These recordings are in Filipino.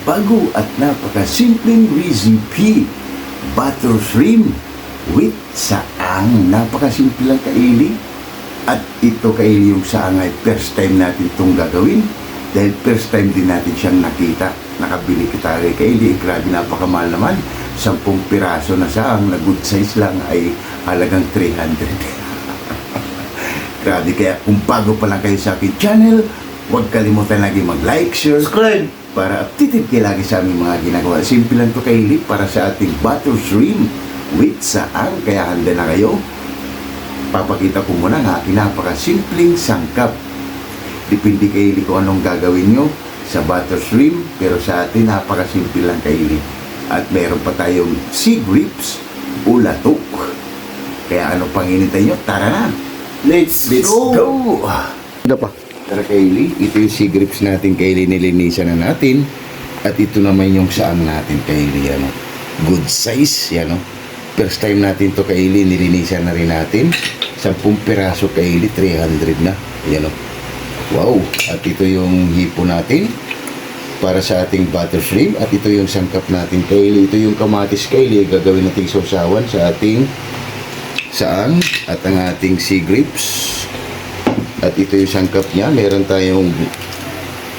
napakabago at napakasimpleng recipe. Butter shrimp with saang. Napakasimple lang kaili. At ito kaili yung saang ay first time natin itong gagawin. Dahil first time din natin siyang nakita. Nakabili kita kaili. Grabe, napakamahal naman. 10 piraso na saang na good size lang ay halagang 300. Grabe, kaya kung bago pa lang kayo sa akin channel, huwag kalimutan lagi mag-like, share, subscribe para updated kayo lagi sa aming mga ginagawa. Simple lang to kaili para sa ating butter shrimp with saang. Kaya handa na kayo. Papakita ko muna ang aking napakasimpleng sangkap. Depende kaili kung anong gagawin nyo sa butter shrimp, pero sa atin napakasimple lang kaili. At meron pa tayong sea grapes o latok. Kaya ano pang hinintay nyo? Tara na! Let's go! Ano pa? Tara kaili, ito yung sea grapes natin kaili, nilinisan na natin. At ito naman yung saang natin kaili, ano, good size, ano. First time natin to kaili, nilinisan na rin natin. 10 piraso kaili, 300 na, ano. Wow! At ito yung hipo natin para sa ating butter shrimp. At ito yung sangkap natin kaili, ito yung kamatis kaili, gagawin nating sausawan sa ating saang at ang ating sea grapes. At ito yung sangkap niya. Meron tayong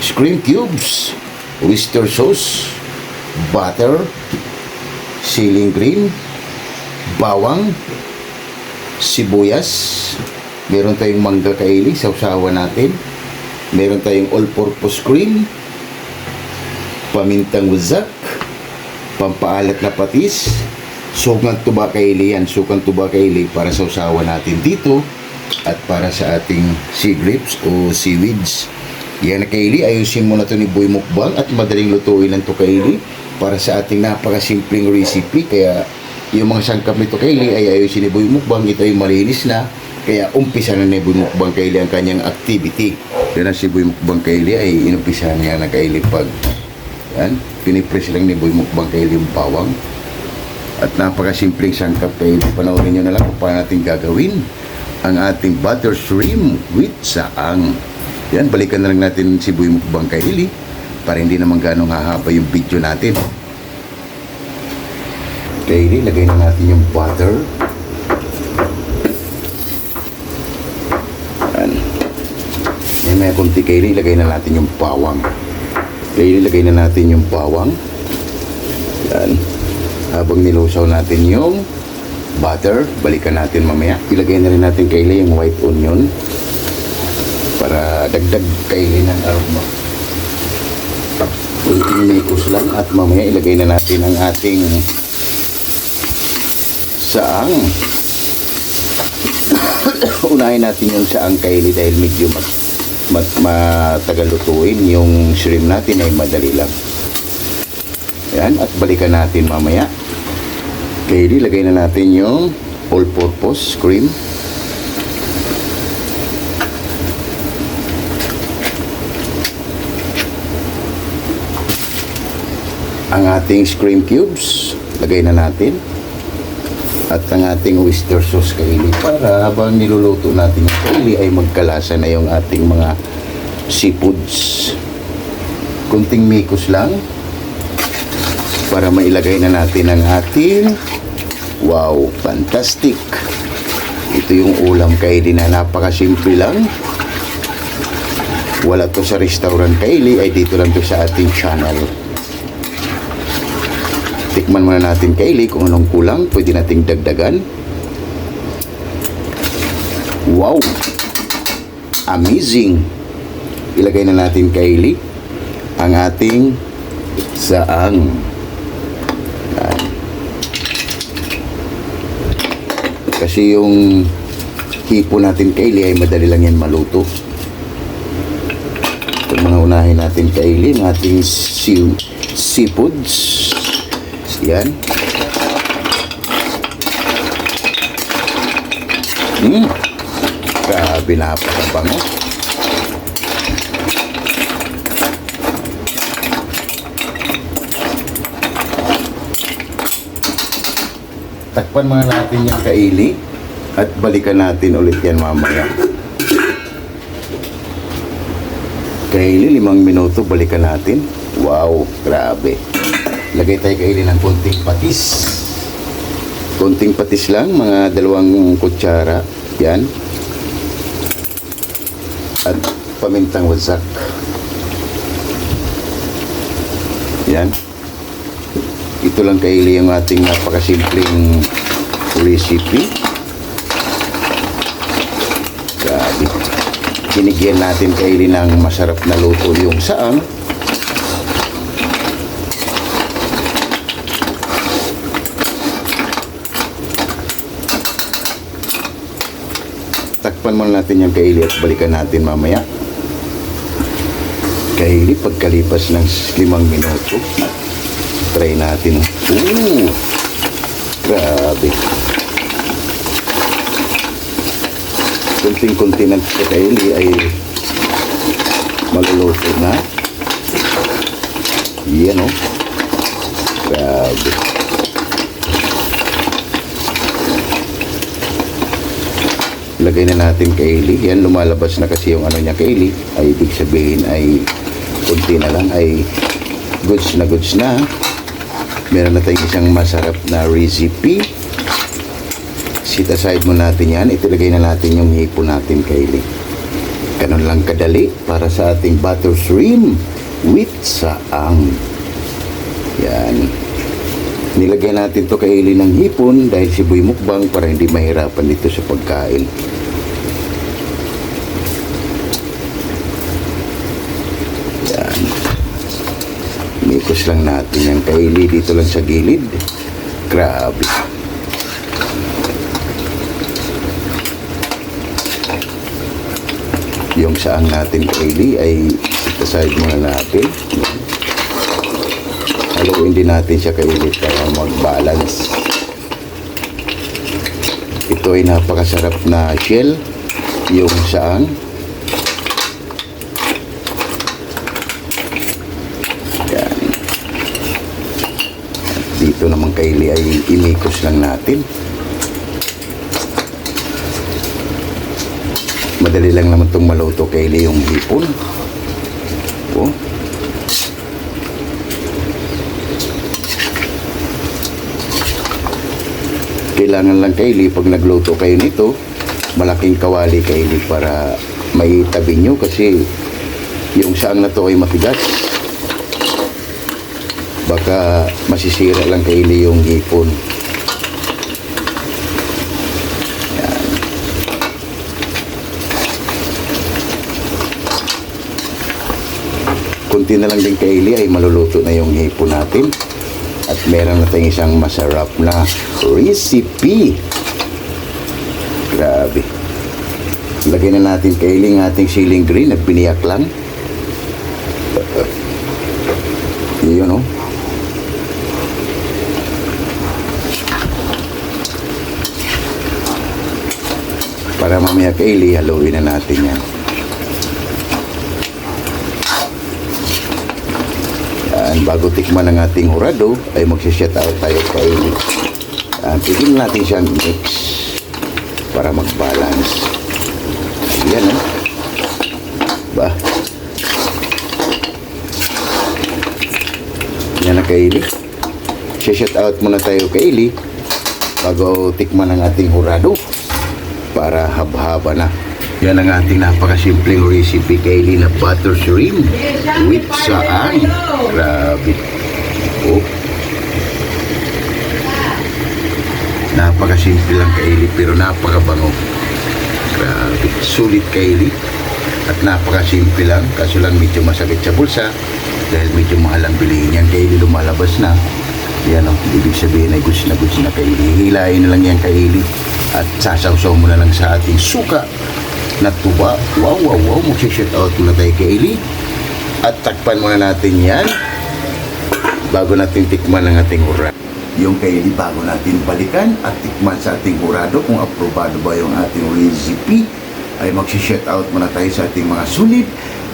shrimp cubes, oyster sauce, butter, ceiling green, bawang, sibuyas. Meron tayong mangga kaili, sausawan natin. Meron tayong all-purpose cream, pamintang wazak, pampaalat na patis, sukang tuba kaili yan. Sukang tuba kaili para sausawan natin dito. At para sa ating sea grapes o seaweeds. Yan na kaili, ayusin mo na ito ni Boy Mukbang at madaling lutuin lang ito kaili para sa ating napakasimpleng recipe. Kaya yung mga sangkap nito kaili ay ayusin ni Boy Mukbang. Ito ay malinis na, kaya umpisa na ni Boy Mukbang kaili ang kanyang activity. Yan na si Boy Mukbang kaili ay inumpisa niya na kaili pag yan, pinipress lang ni Boy Mukbang kaili yung bawang. At napakasimpleng sangkap kaili. Panoorin nyo na lang kung paano natin gagawin ang ating butter shrimp with saang. Yan, balikan na lang natin si Boy Mukbang kaili para hindi naman ganong hahaba yung video natin. Kaili, lagay na natin yung butter. Yan. Yan, may kunti kaili, lagay na natin yung bawang. Kaili, lagay na natin yung bawang. Yan. Habang nilusaw natin yung butter, balikan natin mamaya. Ilagay na rin natin kaili yung white onion para dagdag kaili ng aroma. Kunting mikos lang at mamaya ilagay na natin ang ating saang. Unahin natin yung saang kaili dahil medyo matagal lutuin. Yung shrimp natin ay madali lang. Yan, at balikan natin mamaya. Kaili, lagay na natin yung all-purpose cream. Ang ating shrimp cubes, lagay na natin. At ang ating oyster sauce kaili para habang niluluto natin yung kaili ay magkalasa na yung ating mga seafoods. Kunting mikos lang para mailagay na natin ang ating wow, fantastic. Ito yung ulam kaili na napakasimple lang. Wala to sa restaurant kaili, ay dito lang to sa ating channel. Tikman muna natin kaili kung anong kulang, pwede nating dagdagan. Wow, amazing. Ilagay na natin kaili ang ating saang. Kasi yung hipo natin kaili ay madali lang yan maluto. Ito mga unahin natin kaili ng ating seafoods. Yan. Grabe, napakabango. Takpan mga natin yung kaili at balikan natin ulit yan mamaya. Kaili, 5 minuto, balikan natin. Wow, grabe. Lagay tayo kaili ng konting patis. Konting patis lang, mga 2 kutsara. Yan. At pamintang wasak. Yan. Ito lang kaili yung ating napakasimpleng recipe. Grabe. Binigyan natin kaili ng masarap na luto yung saang. Takpan muna natin yung kaili at balikan natin mamaya. Kaili pagkalipas ng 5 minuto. Try natin. Grabe. Kunting-kunti ng kaili ay maluluto na. Yan o. Grabe. Lagay na natin kaili. Yan, lumalabas na kasi yung ano niya kaili. Ay ibig sabihin ay kunti na lang ay goods na. Meron na tayong isang masarap na recipe. Set aside mo natin yan. Itilagay na natin yung hipon natin kaili. Ganun lang kadali para sa ating butter shrimp with saang. Yan. Nilagay natin to kaili ng hipon dahil sibuy mukbang para hindi mahirapan dito sa pagkain. Yan. Mikos lang natin yung kaili dito lang sa gilid. Grabe. Yung saang natin kaili ay aside muna natin. Haluin din natin siya kaili para mag-balance. Ito ay napakasarap na shell, yung saang. Yan. At dito naman kaili ay imikos lang natin. Madali lang naman itong maluto kaili yung hipon. Oh. Kailangan lang kaili pag nagluto kayo nito, malaking kawali kaili para may tabi nyo kasi yung saang na to ay matigas. Baka masisira lang kaili yung hipon. Yan. Kunti na lang din kaili ay maluluto na yung hipon natin. At meron na tayong isang masarap na recipe. Grabe. Lagay na natin kaili ng ating siling green na piniyak lang. Yun o. Para mamaya kaili, haluin na natin yan. Bago tikman ang ating hurado ay magsishout out tayo kaili. Tignan natin siyang mix para mag-balance. Yan o. Ba? Yan na kaili. Shout out muna tayo kaili bago tikman ang ating hurado para haba-haba na. Yan ang ating napakasimpleng recipe kaili na butter shrimp with saang. Grabe. Oh. Napakasimple lang kaili pero napakabango. Grabe. Sulit kaili. At napakasimple lang kaso lang medyo masakit sa bulsa dahil medyo mahal ang bilihin yan. Kaili lumalabas na. Yan o. Ibig sabihin ay goods na kaili. Hilahin na lang yan kaili at sasawsaw mo na lang sa ating suka na tuba. Wow. Magsishout out muna tayo kaili. At takpan muna natin yan bago natin tikman ang ating hurado. Yung kaili bago natin balikan at tikman sa ating hurado kung aprobado ba yung ating recipe ay magsishout out muna tayo sa ating mga sulit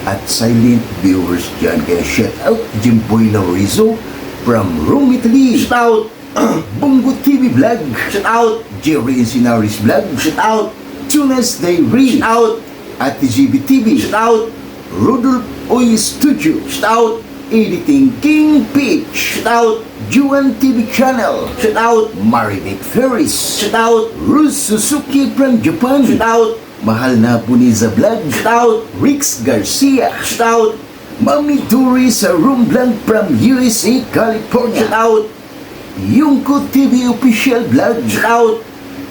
at silent viewers dyan. Kaya shout out Jimboy Laurizo from Rome, Italy. Shout out Bongo TV Vlog. Shout out Jerry Encinares Vlog. Shout out Tunas Diary. Shout out Ate GB TV. Shout out Rudolph Oy Studio. Shout out Editing King Peach. Shout out Juan TV Channel. Shout out Marinate Ferris. Shout out Ruz Suzuki from Japan. Shout out Mahal na Puniza Vlog. Shout out Rix Garcia. Shout out Mami Duri sa Room Blank from USA, California. Shout out Yungko TV Official Vlog. Shout out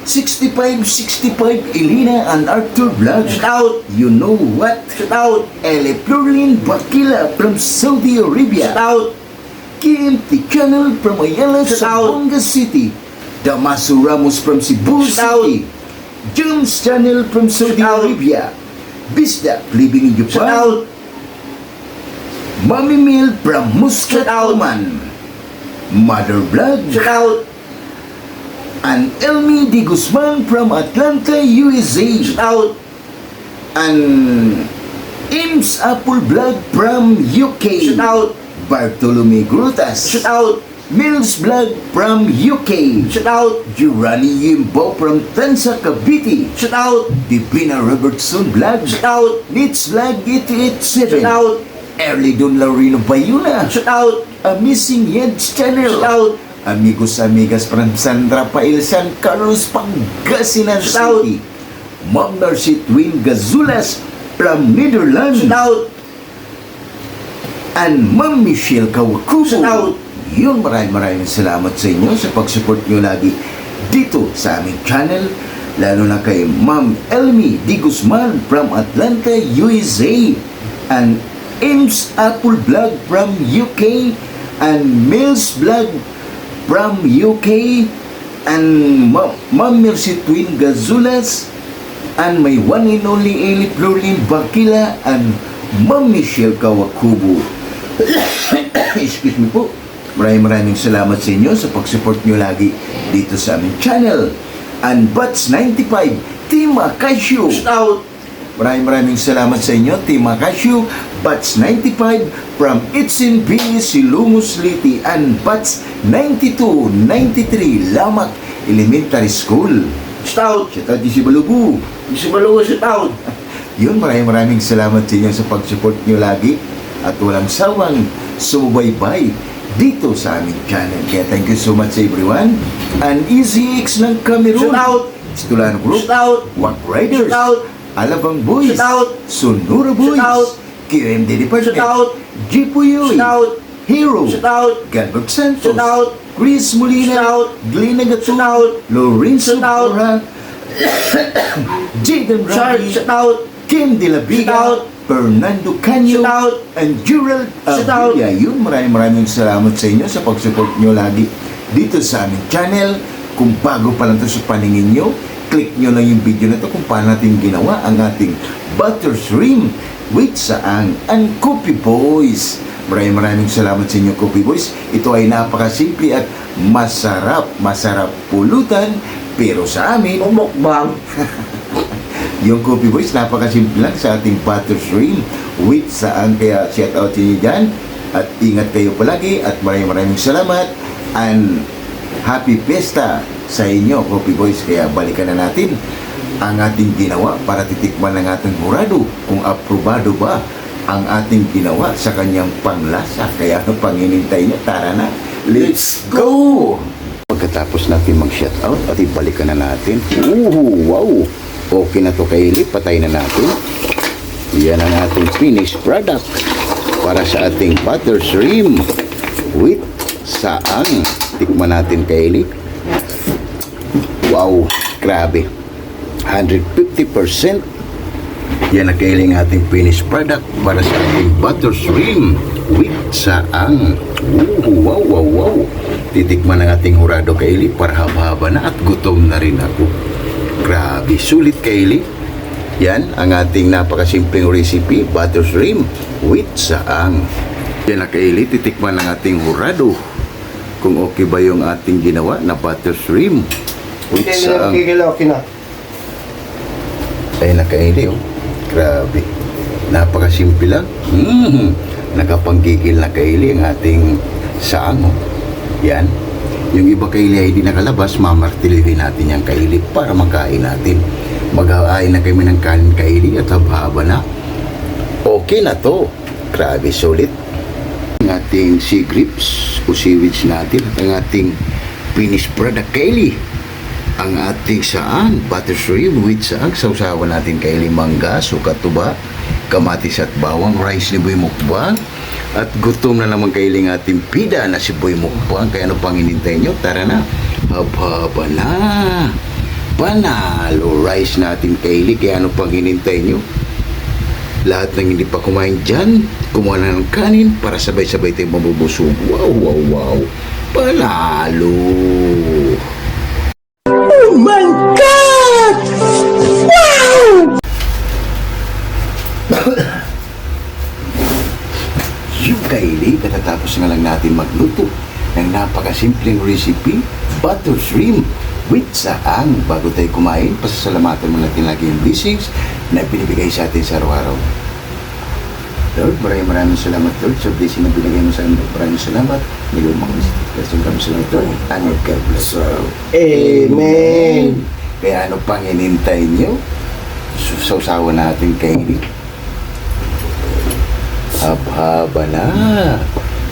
6565 Elena and Arthur Vlog. Shout out You know what? Shout out Ele Plurlin Bakila from Saudi Arabia. Shout out KMT Channel from Ayala, Shout out. Zamboanga City. Damaso Ramos from Cebu Shout City. James Channel from Saudi Shout out. Arabia. Bisda living in Shout Japan. out Mami Mil from Muscat, Shout out. Oman. Mother Vlog. Shout out And Elmi Di Guzman from Atlanta, USA. Shout out And Ims Apple Vlog from UK. Shout out Bartolome Grutas. Shout out Mills Vlog from UK. Shout out Jurani Yimbo from Tansa, Cavite. Shout out Divina Robertson Vlog. Shout out Nits Vlog 887. Shout out Early Don Laurino Bayuna. Shout out A Missing Yeds Channel. Shout out Amigos amigas from San Rafael, San Carlos, Pangasinan Shout out. City. Ma'am Narcy Twin Gazulas from Netherlands. Shout out And Ma'am Michelle Kawakubo. Shout out. Yun, maraming salamat sa inyo sa pag-support nyo lagi dito sa aming channel. Lalo na kay Ma'am Elmi Di Guzman from Atlanta, USA. And Ames Apple Vlog from UK. And Mills Vlog from UK. And Ma'am Mercy Twin Gazulas. And my one and only Eli Florlin Bakila. And Ma'am Michelle Kawakubo. Excuse me po. Maraming salamat sa inyo sa pag-support nyo lagi dito sa aming channel. And Bats 95, Team Acasio. Shout out Maraming salamat sa inyo, Team Acasio. Bats 95 from Itzenby, Silungus Liti. And Bats 92, 93, Lamak Elementary School. Shout out Shout out si Balugu. Si Balugo shout out Yun, maraming salamat sa inyo sa pag-support nyo lagi at walang sawang sumubaybay dito sa aming channel. Kaya thank you so much everyone. And Easy X ng Cameroon. Shout out Stulano Group. Shout out Wak Riders. Shout out Alabang Boys. Shout out Sonora Boys. Shout out QMD Department. Shout out Jipuyoy. Shout out Hero. Shout out Galbert Santos. Shout out Chris Molina. Shout out Glena Gatun. Shout out Lorenzo Shout out Porra. Jaden Rabi. Shout out Kim De La Viga, Shout out. Fernando Canyo, Shout out. and Gerald Shout out. Abuya. Yun, maraming salamat sa inyo sa pag-support nyo lagi dito sa aming channel. Kung bago pa lang to sa paningin nyo, click nyo lang yung video na to kung paano natin ginawa ang ating butter shrimp with saang and Coffee Boys. Maraming salamat sa inyo, Coffee Boys. Ito ay napakasimple at masarap pulutan, pero sa amin, Mukbang yung Coffee Boys, napakasimple lang sa ating butter shrimp with saan. Kaya shout out sa inyo dyan at ingat kayo palagi at maraming salamat and happy fiesta sa inyo, Coffee Boys. Kaya balikan na natin ang ating ginawa para titikman ng ating hurado kung aprobado ba ang ating ginawa sa kanyang panglasa. Kaya ano pang hinintay nyo? Tara na, let's go! Pagkatapos natin mag-shoutout at ibalikan na natin. Wow! Okay na to, Kaylee. Patay na natin. Yan ang ating finished product para sa ating butter shrimp with saang. Tikman natin, Kaylee. Wow! Grabe. 150%. Yan ang Kaylee, ang ating finished product para sa ating butter shrimp with saang. Wow! Titikman ng ating hurado, Kaylee, para haba-haba na at gutom na rin ako. Grabe, sulit, Kaylee. Yan ang ating napakasimpleng recipe, butter shrimp with saang. Yan na, Kaylee, titikman ng ating hurado kung okay ba yung ating ginawa na butter shrimp with saang. Okay na Ayun na, Kaylee, oh. Grabe. Napakasimple lang. Nakapanggigil na, Kaylee, ang ating saang, oh. Yan. Yung iba, Kaylee, ay di nakalabas, mamartilihin natin yung Kaylee para makain natin. Mag-aain na kami ng kanin, Kaylee, at haba na. Okay na to. Grabe, sulit. ang ating sea grapes o seaweeds natin at ang ating finished product Kylie. Ang ating saan butter shrimp with saang sausawan natin Kylie, mangga, suka tuba, kamatis at bawang, rice ni Boy Mukbang. At gutom na naman Kylie ng ating pida na si Boy Mukbang. Kaya ano pang hinintay nyo? Tara na, haba na. Panalo rice natin Kylie. Kaya ano pang hinintay nyo? Lahat ng hindi pa kumain dyan, kumuha na ng kanin para sabay-sabay tayong mabubusog. Wow, wow, wow. Panalo. Oh my God! Wow! Yung Kylie, katatapos nga lang natin magluto ng napakasimpleng recipe, butter shrimp with saang. Bago tayo kumain, pasasalamatan mo natin lagi yung blessings na binibigay sa atin sa araw-araw. Lord, maraming salamat Lord sa blessing na binigay mo sa amin. Maraming salamat. Nilong mga blessing kami salamat Lord. And God bless you. Amen. Kaya ano pang hinintay nyo? Sausawa natin Kylie. Haba na.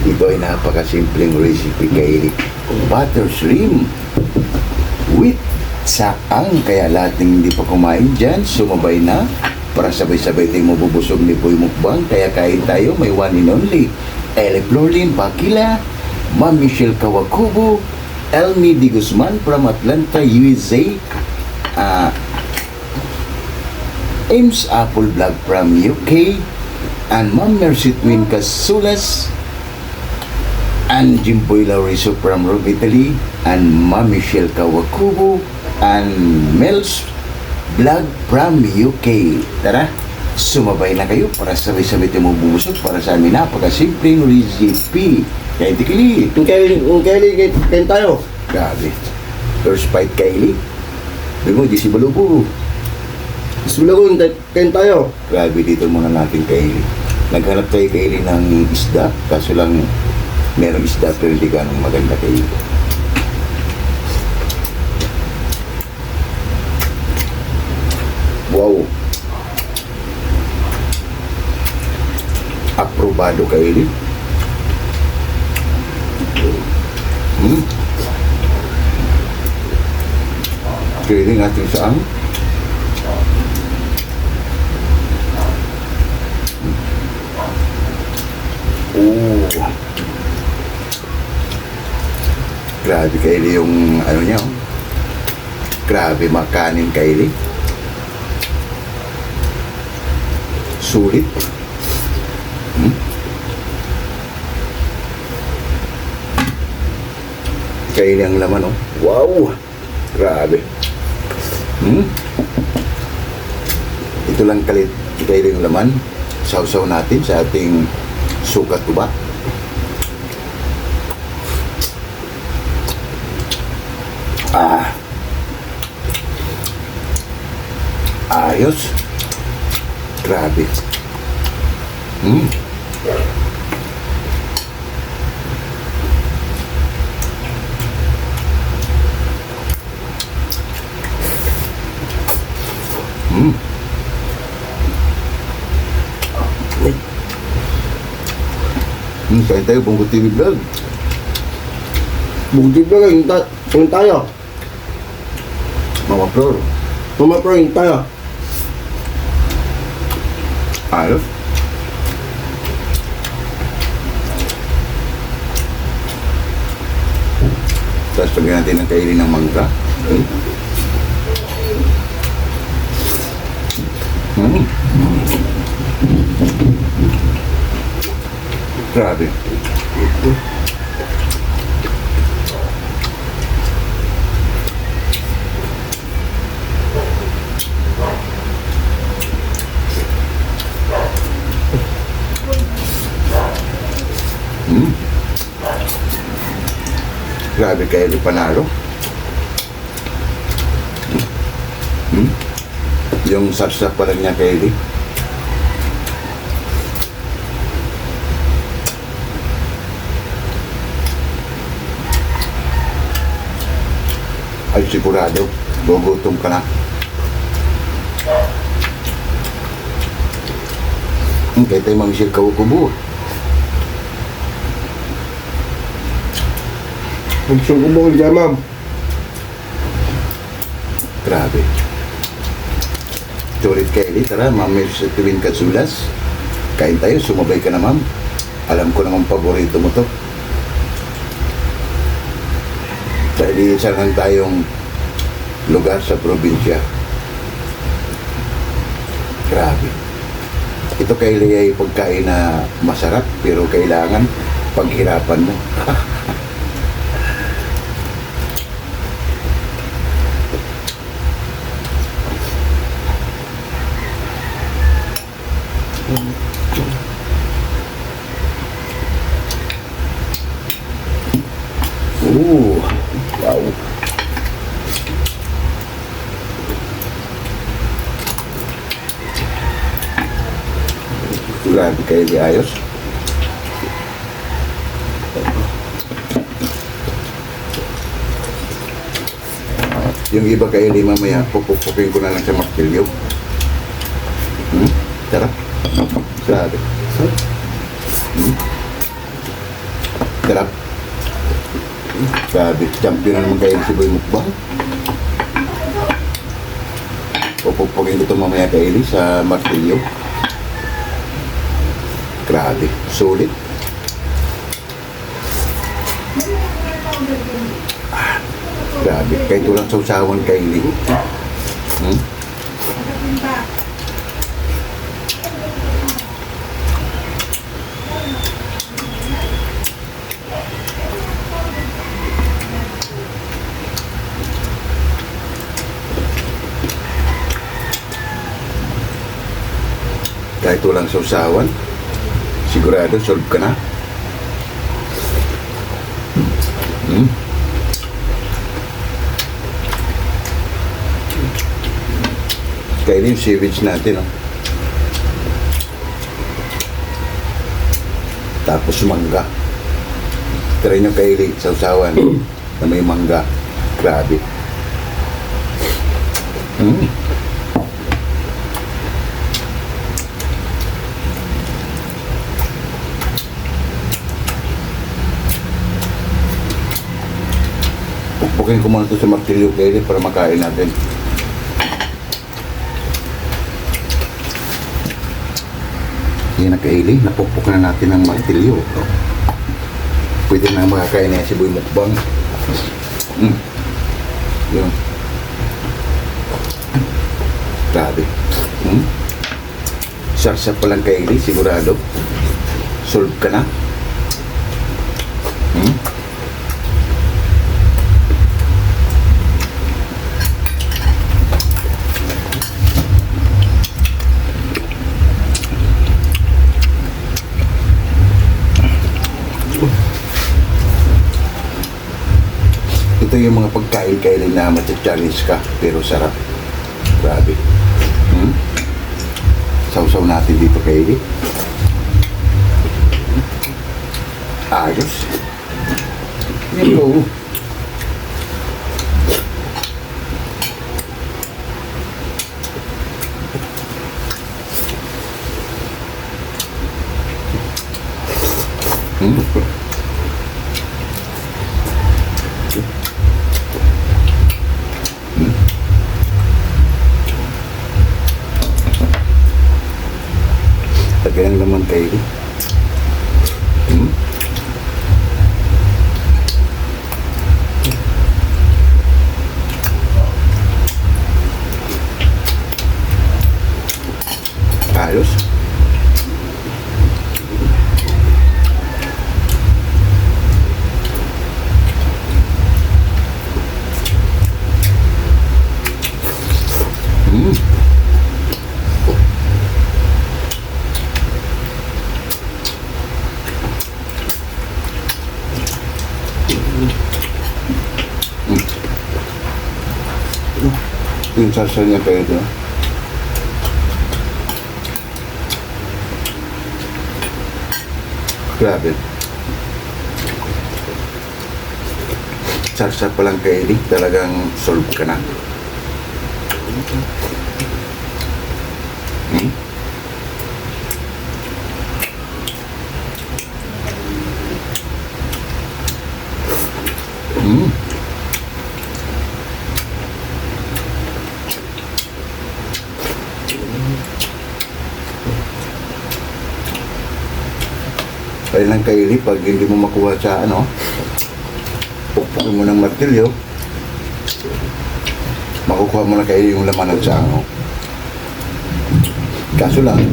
Ito ay napakasimpleng recipe Kylie. Butter shrimp with saang. Kaya lahat ng hindi pa kumain dyan, sumabay na para sabay-sabay tayong mabubusog ni Boy Mukbang. Kaya kain tayo, may one and only Ele Florlin Bakila, Ma'am Michelle Kawakubo, Elmi Di Guzman from Atlanta, USA, Ames Apple Vlog from UK, and Ma'am Mercy Twin Casulas, and Jimboy Lauriso from Rome, Italy, and Ma'am Michelle Kawakubo, and Mel's Vlog from UK. Tara, sumabay na kayo para sabay-sabay tayo mabubusog para sa amin napakasimpleng recipe. Kaya Kylie. Kylie, kain tayo. Grabe. First fight Kylie. Sabi mo, di si Balubo. Sulagon, kain tayo. Grabe, dito muna natin Kylie. Naghanap tayo Kylie ng isda, kaso lang merong isda pero hindi ganong maganda Kylie. Wow. Aprobado Kylie. Kylie natin saan? Oh. Grabe Kylie yung ano niya. Oh. Grabe makanin Kylie. Sulit. Kylie ang laman oh. Wow. Grabe. Ito lang kalit Kylie yung laman. Sausaw natin sa ating suka tuba. Ayos. Grabe. Kain tayo, Bongo TV Vlog. Bugdi ba kain tayo? Mama Flor. Mama Pro, kain tayo. Ayos. Tapos lagyan natin ng kainin ng mangga. Grabe. Grabe kayo di panalo. Yung sarsa pa lang niya kayo di. Ay sigurado, gugutom ka na. Kaya tayo Ma'am Michelle Kawakubo. Magsumbong dyan, ma'am. Grabe. Sulit Kylie, tara, ma'am, may tuwing kasulas. Kain tayo, sumabay ka na, ma'am. Alam ko naman paborito mo to. Dahil isa lang tayong lugar sa probinsya. Grabe. Ito Kylie ay pagkain na masarap, pero kailangan paghirapan mo. Wow. Grabe kayo di ayos. Yung iba kayo di mamaya, pupupukin ko na lang sa martilyo. Sarap. Grabe. Sarap. Grabe, champion na naman kayo si Boy Mukbang. Pupupukin ko ito mamaya kay Eli sa martilyo. Grabe, sulit. Grabe, kahit walang sausawan kay Eli. Kahit walang sausawan, sigurado solve ka na. Kaya yung sewage natin, oh. Tapos mangga. Try nyo kaili, sausawan na may mangga. Grabe. Pukpukin ko muna ito sa martilyo kaili para makain natin. Yan na kaili, napukpuk na natin ang martilyo. Pwede na makakain na si Boy Mukbang. Yun. Grabe. Sarsa pa lang kaili, sigurado. Solve ka na. Ito yung mga pagkain-kain na matcha-challenge ka, pero sarap. Grabe. Sausaw natin dito kaili. Ayos. Yan go. Tagay ang laman kayo. Ayos. Yung salsa niya kayo ito. Grabe. Salsa pa lang kayo, talagang solve ka na. Kaya lang kaili, pag hindi mo makuha sa ano, pukpukin mo ng martilyo, makukuha mo na kaili yung laman ng sango. Kaso lang,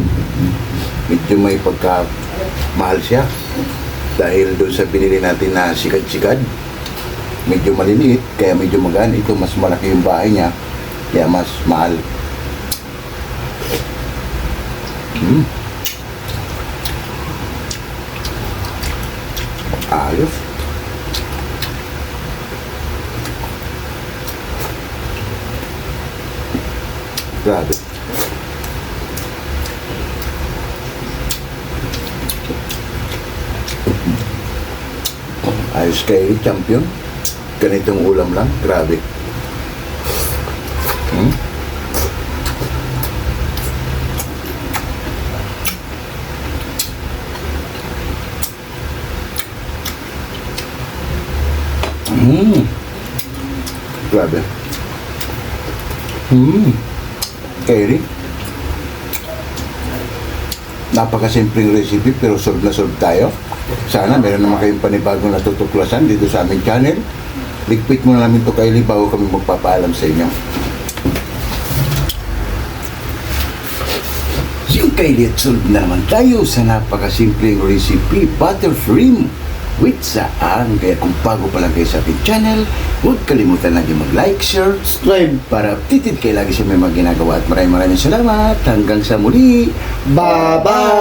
medyo may pagka mahal siya. Dahil doon sa binili natin na sikad-sikad, medyo maliliit, kaya medyo magaan. Ito, mas malaki yung bahay niya, kaya mas mahal. Ayos. Grabe. Ayos kayo, champion. Ganitong ulam lang, grabe. Grabe. Kairi. Napakasimpleng recipe pero solve na solve tayo. Sana meron naman kayong panibagong natutuklasan dito sa aming channel. Ligpit mo na namin ito kaili bago kami magpapaalam sa inyo. Yung kaili at solve na naman tayo sa napakasimpleng recipe, butter shrimp with saang. Kaya kung bago pa lang kayo sa ating channel, huwag kalimutan lagi mag-like, share, Subscribe. para updated kayo lagi sa may mga ginagawa. At maraming salamat. Hanggang sa muli. Bye-bye.